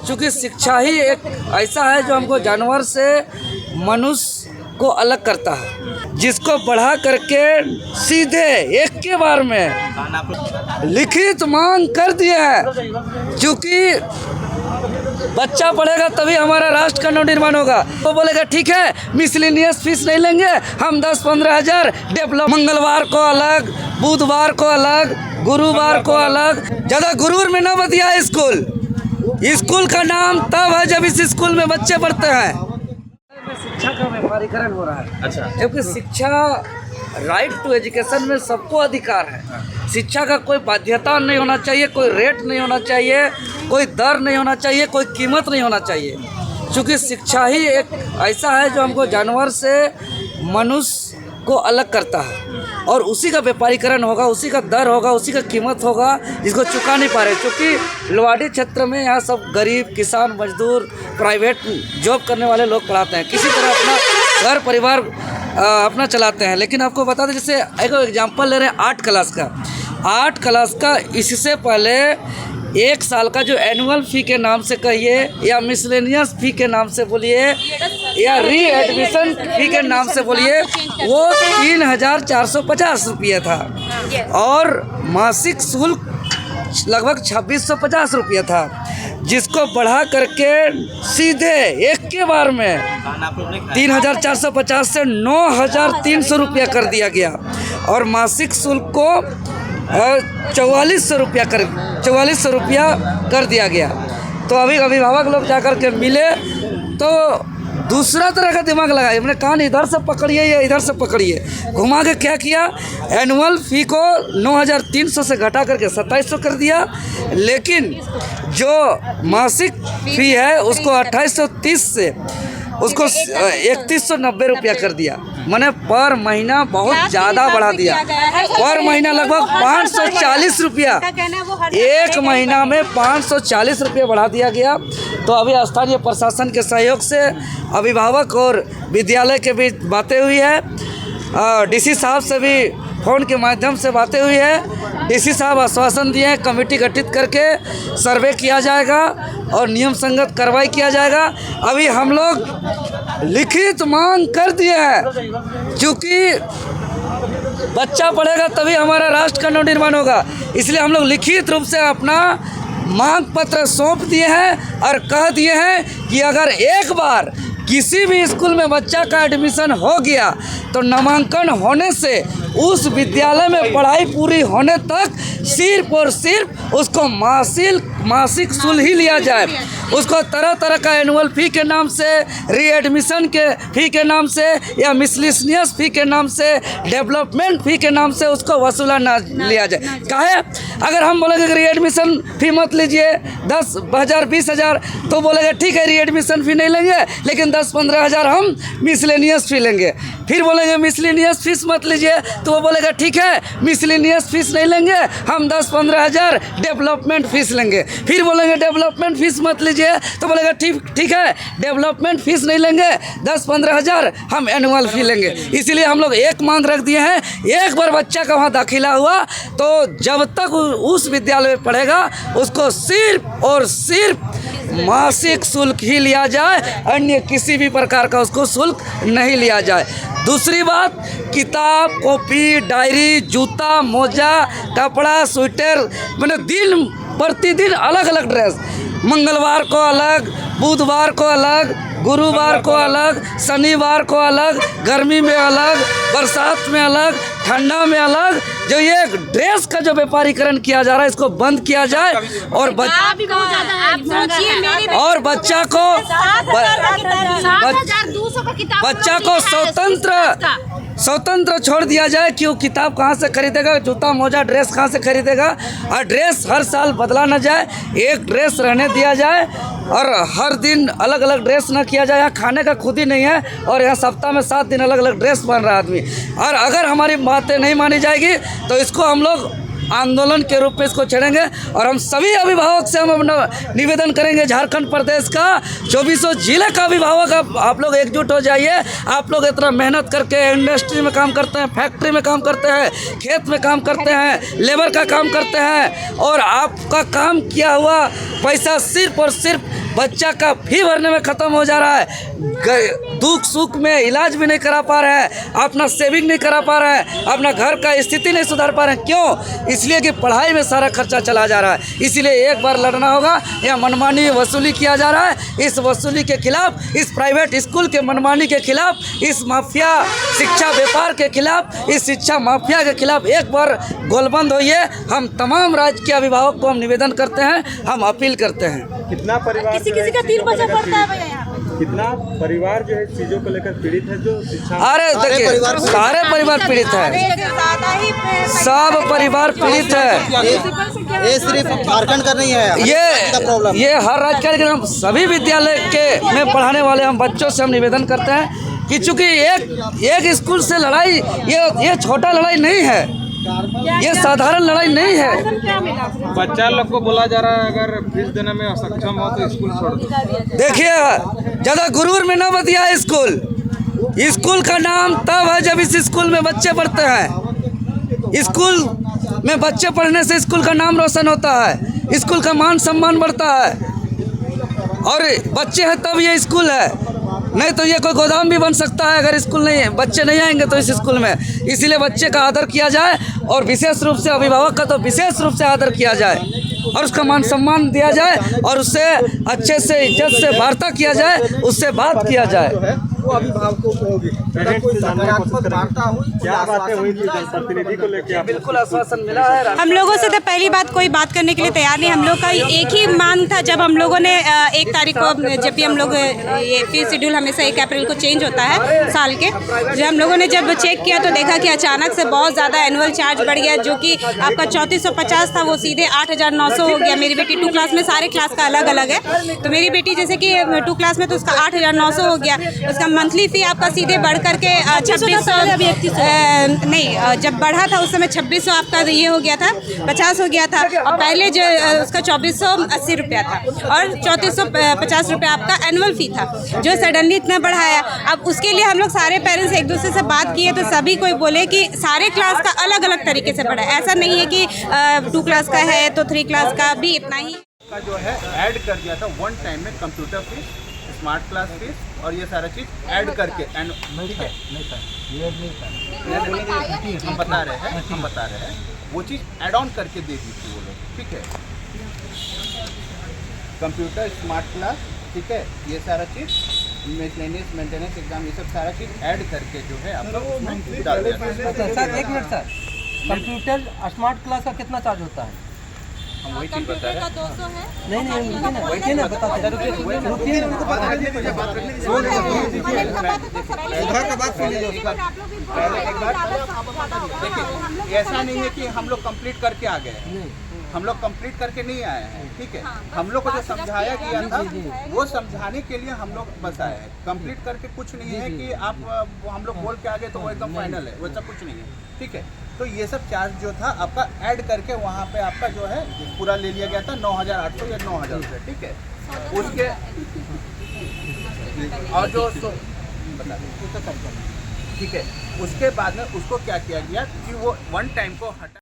क्योंकि शिक्षा ही एक ऐसा है जो हमको जानवर से मनुष्य को अलग करता है, जिसको बढ़ा करके सीधे एक के बार में लिखित मांग कर दिया है। क्योंकि बच्चा पढ़ेगा तभी हमारा राष्ट्र का नवनिर्माण होगा। तो बोलेगा ठीक है मिसलेनियस फीस नहीं लेंगे, हम 10-15 हज़ार डेवलप, मंगलवार को अलग, बुधवार को अलग, गुरुवार को अलग। ज़्यादा गुरूर में न बतिया स्कूल का नाम तब है जब इस स्कूल में बच्चे पढ़ते हैं। शिक्षा का व्यापारीकरण हो रहा है। अच्छा, क्योंकि शिक्षा राइट टू एजुकेशन में सबको अधिकार है। शिक्षा का कोई बाध्यता नहीं होना चाहिए, कोई रेट नहीं होना चाहिए, कोई दर नहीं होना चाहिए, कोई कीमत नहीं होना चाहिए। क्योंकि शिक्षा ही एक ऐसा है जो हमको जानवर से मनुष्य को अलग करता है, और उसी का व्यापारीकरण होगा, उसी का दर होगा, उसी का कीमत होगा, जिसको चुका नहीं पा रहे। क्योंकि लवाड़ी क्षेत्र में यहाँ सब गरीब, किसान, मजदूर, प्राइवेट जॉब करने वाले लोग पढ़ाते हैं, किसी तरह अपना घर परिवार अपना चलाते हैं। लेकिन आपको बता दें, जैसे एक एग्जांपल ले रहे हैं 8 क्लास का, इससे पहले 1 साल का जो एनुअल फ़ी के नाम से कहिए, या मिसलेनियस फ़ी के नाम से बोलिए, या री एडमिशन फ़ी के नाम से बोलिए, वो 3,450 रुपये था, और मासिक शुल्क लगभग 2,650 रुपये था, जिसको बढ़ा करके सीधे एक के बार में 3,450 से 9,300 रुपया कर दिया गया, और मासिक शुल्क को 4,400 रुपया कर दिया गया। तो अभी अभिभावक लोग जाकर के मिले तो दूसरा तरह का दिमाग लगाए, अपने कान इधर से पकड़िए या इधर से पकड़िए, घुमा के क्या किया, एनुअल फ़ी को 9,300 से घटा करके 2,700 कर दिया, लेकिन जो मासिक फ़ी है उसको 2,830 से उसको 3,190 रुपया कर दिया। मैंने पर महीना बहुत ज़्यादा बढ़ा दिया, पर महीना लगभग 540 रुपया, एक महीना में 540 रुपया बढ़ा दिया गया। तो अभी स्थानीय प्रशासन के सहयोग से अभिभावक और विद्यालय के बीच बातें हुई है, डीसी साहब से भी फ़ोन के माध्यम से बातें हुई है। डीसी साहब आश्वासन दिए हैं, कमेटी गठित करके सर्वे किया जाएगा और नियम संगत कार्रवाई किया जाएगा। अभी हम लोग लिखित मांग कर दिए हैं, क्योंकि बच्चा पढ़ेगा तभी हमारा राष्ट्र का नवनिर्माण होगा। इसलिए हम लोग लिखित रूप से अपना मांग पत्र सौंप दिए हैं और कह दिए हैं कि अगर एक बार किसी भी स्कूल में बच्चा का एडमिशन हो गया तो नामांकन होने से उस विद्यालय में पढ़ाई पूरी होने तक सिर्फ और सिर्फ उसको मासिक शुल्क ही लिया जाए। उसको तरह तरह का एनुअल फ़ी के नाम से, रीएडमिशन के फ़ी के नाम से, या मिसलेनियस फ़ी के नाम से, डेवलपमेंट फ़ी के नाम से उसको वसूला ना लिया जाए। काहे? अगर हम बोलेंगे कि रीएडमिशन फ़ी मत लीजिए 10,000 20,000, तो बोलेंगे ठीक है रीएडमिशन फ़ी नहीं लेंगे, लेकिन 10-15 हज़ार हम मिसलेनियस फ़ी लेंगे। फिर बोलेंगे मिसलेनियस फ़ीस मत लीजिए, तो वो बोलेगा ठीक है मिसलेनियस फ़ीस नहीं लेंगे, हम 10-15 हज़ार डेवलपमेंट फ़ीस लेंगे। फिर बोलेंगे डेवलपमेंट फ़ीस मत लीजिए, तो बोलेगा ठीक है डेवलपमेंट फ़ीस नहीं लेंगे, 10-15 हज़ार हम एनुअल फ़ी लेंगे। इसीलिए हम लोग एक मांग रख दिए हैं, एक बार बच्चा का वहाँ दाखिला हुआ तो जब तक उस विद्यालय में पढ़ेगा उसको सिर्फ और सिर्फ मासिक शुल्क ही लिया जाए, अन्य किसी भी प्रकार का उसको शुल्क नहीं लिया जाए। दूसरी बात, किताब, कॉपी, डायरी, जूता, मोजा, कपड़ा, स्वेटर, मैंने दिन प्रतिदिन अलग अलग ड्रेस, मंगलवार को अलग, बुधवार को अलग, गुरुवार को अलग, शनिवार को अलग, गर्मी में अलग, बरसात में अलग, ठंडा में अलग। जो ये ड्रेस का जो व्यापारीकरण किया जा रहा है इसको बंद किया जाए, और बच्चा को स्वतंत्र छोड़ दिया जाए कि वो किताब कहाँ से खरीदेगा, जूता मोजा ड्रेस कहाँ से खरीदेगा, और ड्रेस हर साल बदला ना जाए, एक ड्रेस रहने दिया जाए, और हर दिन अलग अलग ड्रेस ना किया जाए। यहाँ खाने का खुद ही नहीं है, और यहाँ सप्ताह में 7 दिन अलग अलग ड्रेस पहन रहा है आदमी। और अगर हमारी बातें नहीं मानी जाएगी तो इसको हम लोग आंदोलन के रूप में इसको छेड़ेंगे, और हम सभी अभिभावक से हम अपना निवेदन करेंगे, झारखंड प्रदेश का 24 जिले का अभिभावक आप लोग एकजुट हो जाइए। आप लोग इतना मेहनत करके इंडस्ट्री में काम करते हैं, फैक्ट्री में काम करते हैं, खेत में काम करते हैं, लेबर का काम करते हैं, और आपका काम किया हुआ पैसा सिर्फ और सिर्फ बच्चा का फी भरने में ख़त्म हो जा रहा है, दुख सुख में इलाज भी नहीं करा पा रहे हैं, अपना सेविंग नहीं करा पा रहे हैं, अपना घर का स्थिति नहीं सुधार पा रहे हैं। क्यों? इसलिए कि पढ़ाई में सारा खर्चा चला जा रहा है। इसीलिए एक बार लड़ना होगा। यह मनमानी वसूली किया जा रहा है। इस वसूली के खिलाफ, इस प्राइवेट स्कूल के मनमानी के खिलाफ, इस माफिया शिक्षा व्यापार के खिलाफ, इस शिक्षा माफिया के खिलाफ एक बार गोलबंद होइए। हम तमाम राज्य के अभिभावक को हम निवेदन करते हैं, हम अपील करते हैं। कितना परिवार किसी का 3 बच्चा पढ़ता है भैया यहाँ पे। कितना परिवार जो है चीजों को लेकर पीड़ित है, जो शिक्षा अरे देखिए, सारे परिवार पीड़ित है, सब परिवार पीड़ित है। ये सिर्फ झारखंड का नहीं है, ये हर राज्य का, लेकिन हम सभी विद्यालय के में पढ़ाने वाले हम बच्चों से हम निवेदन करते हैं कि चूंकि एक स्कूल से लड़ाई ये छोटा लड़ाई नहीं है, ये साधारण लड़ाई नहीं है। बच्चा लोग को बोला जा रहा है अगर फीस देने में असक्षम हो तो स्कूल छोड़ दो। देखिए, ज़्यादा गुरूर में न बतिया। स्कूल का नाम तब है जब इस स्कूल में बच्चे पढ़ते हैं। स्कूल में बच्चे पढ़ने से स्कूल का नाम रोशन होता है, स्कूल का मान सम्मान बढ़ता है, और बच्चे हैं तब ये स्कूल है। नहीं तो ये कोई गोदाम भी बन सकता है अगर स्कूल नहीं है, बच्चे नहीं आएंगे तो इस स्कूल में। इसीलिए बच्चे का आदर किया जाए, और विशेष रूप से अभिभावक का तो विशेष रूप से आदर किया जाए, और उसका मान सम्मान दिया जाए, और उससे अच्छे से इज्जत से वार्ता किया जाए, उससे बात किया जाए। वो अभिभावकों को होगी। कोई सकारात्मक वार्ता हुई, क्या बातें हुई थी जनप्रतिनिधि को लेकर? बिल्कुल आश्वासन मिला है। हम लोगों से तो पहली बात कोई बात करने के लिए तैयार नहीं। हम लोग का एक ही मांग था, जब हम लोगों ने 1 तारीख को, जब भी हम लोग ये फीस शेड्यूल हमेशा 1 अप्रैल को चेंज होता है साल के, जब हम लोगों ने जब चेक किया तो देखा कि अचानक से बहुत ज़्यादा एनुअल चार्ज बढ़ गया, जो कि आपका 3450 था वो सीधे 8900 हो गया। मेरी बेटी 2 क्लास में, सारे क्लास का अलग अलग है, तो मेरी बेटी जैसे कि 2 क्लास में तो उसका 8900 हो गया। उसका मंथली फ़ी आपका सीधे बढ़ करके 2600 नहीं, जब बढ़ा था उस समय 2600 आपका ये हो गया था, 50 हो गया था, और पहले जो उसका 2480 रुपया था, और 3450 रुपया आपका एनुअल फ़ी था, जो सडनली इतना बढ़ाया। अब उसके लिए हम लोग सारे पेरेंट्स एक दूसरे से बात किए तो सभी कोई बोले कि सारे क्लास का अलग अलग तरीके से बढ़ा है। ऐसा नहीं है कि 2 क्लास का है तो 3 क्लास का भी इतना ही का जो है ऐड कर दिया था वन टाइम में, computer fees, smart class fees और ये सारा चीज़ ऐड करके। एंड ठीक है, हम बता रहे हैं वो चीज़ ऐड ऑन करके दे दी थी वो लोग, ठीक है। कंप्यूटर, स्मार्ट क्लास, ठीक है, ये सारा चीज़, मिसलेनियस, मेंटेनेंस एग्जाम, ये सब सारा चीज़ ऐड करके जो है आपका उसमें डाल दिया था। Sir 1 minute sir, computer smart class का कितना चार्ज होता है? हम वही चीज़ बता रहे हैं। 200 है। नहीं ना बताते हैं। देखिए, ऐसा नहीं है कि हम लोग कंप्लीट करके आ गए हैं, हम लोग कंप्लीट करके नहीं आए हैं, ठीक है। हम लोग को जो समझाया गया था वो समझाने के लिए हम लोग बस आए हैं। कंप्लीट करके कुछ नहीं है कि आप हम लोग बोल के आ गए तो वो एकदम फाइनल है, वैसा कुछ नहीं है, ठीक है। तो ये सब चार्ज जो था आपका ऐड करके वहाँ पे आपका जो है पूरा ले लिया गया था 9800 या 9000 रुपये, ठीक है। उसके और जो बता दें, ठीक है, उसके बाद में उसको क्या किया गया कि वो वन टाइम को हटा